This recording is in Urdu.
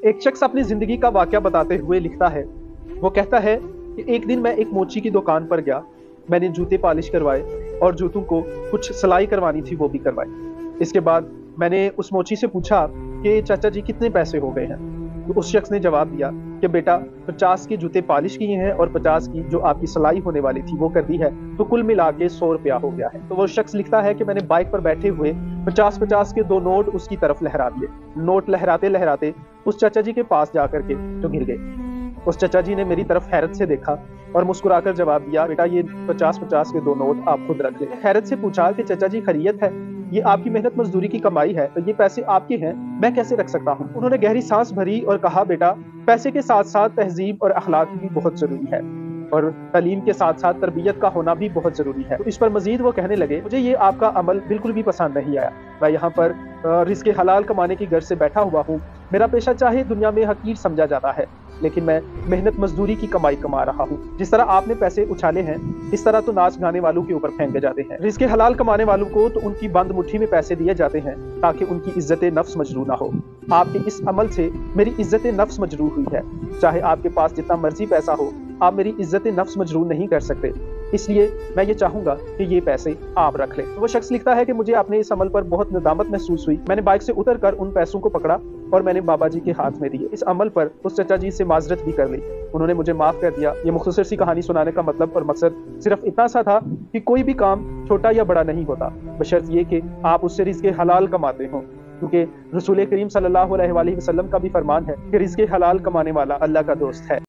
ایک شخص اپنی زندگی کا واقعہ بتاتے ہوئے لکھتا ہے، وہ کہتا ہے کہ ایک دن میں ایک موچی کی دکان پر گیا، میں نے جوتے پالش کروائے اور جوتوں کو کچھ سلائی کروانی تھی وہ بھی کروائی۔ اس کے بعد میں نے اس موچی سے پوچھا کہ چاچا جی کتنے پیسے ہو گئے ہیں؟ تو اس شخص نے جواب دیا کہ بیٹا 50 کے جوتے پالش کیے ہیں اور 50 کی جو آپ کی سلائی ہونے والی تھی وہ کر دی ہے، تو کل ملا کے 100 روپیہ ہو گیا ہے۔ تو وہ شخص لکھتا ہے کہ میں نے بائک پر بیٹھے ہوئے 50 کے 2 نوٹ اس کی طرف لہرا دیے۔ نوٹ لہراتے لہراتے اس چچا جی کے پاس جا کر کے جو گر گئے۔ اس چچا جی نے میری طرف حیرت سے دیکھا اور مسکرا کر جواب دیا، بیٹا یہ 50 کے 2 نوٹ آپ خود رکھ لیں۔ حیرت سے پوچھا کہ چچا جی خیریت ہے؟ یہ آپ کی محنت مزدوری کی کمائی ہے، تو یہ پیسے آپ کے ہیں، میں کیسے رکھ سکتا ہوں؟ انہوں نے گہری سانس بھری اور کہا، بیٹا پیسے کے ساتھ ساتھ تہذیب اور اخلاق بھی بہت ضروری ہے، اور تعلیم کے ساتھ ساتھ تربیت کا ہونا بھی بہت ضروری ہے۔ تو اس پر مزید وہ کہنے لگے، مجھے یہ آپ کا عمل بالکل بھی پسند نہیں آیا، میں یہاں پر رزق حلال کمانے کی غرض سے بیٹھا ہوا ہوں، میرا پیشہ چاہے دنیا میں حقیر سمجھا جاتا ہے، لیکن میں محنت مزدوری کی کمائی کما رہا ہوں۔ جس طرح آپ نے پیسے اچھالے ہیں اس طرح تو ناچ گانے والوں کے اوپر پھینکے جاتے ہیں۔ رزق حلال کمانے والوں کو تو ان کی بند مٹھی میں پیسے دیے جاتے ہیں تاکہ ان کی عزت نفس مجروح نہ ہو۔ آپ کے اس عمل سے میری عزت نفس مجروح ہوئی ہے، چاہے آپ کے پاس جتنا مرضی پیسہ ہو، آپ میری عزت نفس مجروح نہیں کر سکتے، اس لیے میں یہ چاہوں گا کہ یہ پیسے آپ رکھ لیں۔ وہ شخص لکھتا ہے کہ مجھے اپنے اس عمل پر بہت ندامت محسوس ہوئی، میں نے بائک سے اتر کر ان پیسوں کو پکڑا اور میں نے بابا جی کے ہاتھ میں دیے۔ اس عمل پر اس چچا جی سے معذرت بھی کر لی، انہوں نے مجھے معاف کر دیا۔ یہ مختصر سی کہانی سنانے کا مطلب اور مقصد صرف اتنا سا تھا کہ کوئی بھی کام چھوٹا یا بڑا نہیں ہوتا، بشرط یہ کہ آپ اس سے رزق حلال کماتے ہوں، کیونکہ رسول کریم صلی اللہ علیہ وسلم کا بھی فرمان ہے کہ رزق حلال کمانے والا اللہ کا دوست ہے۔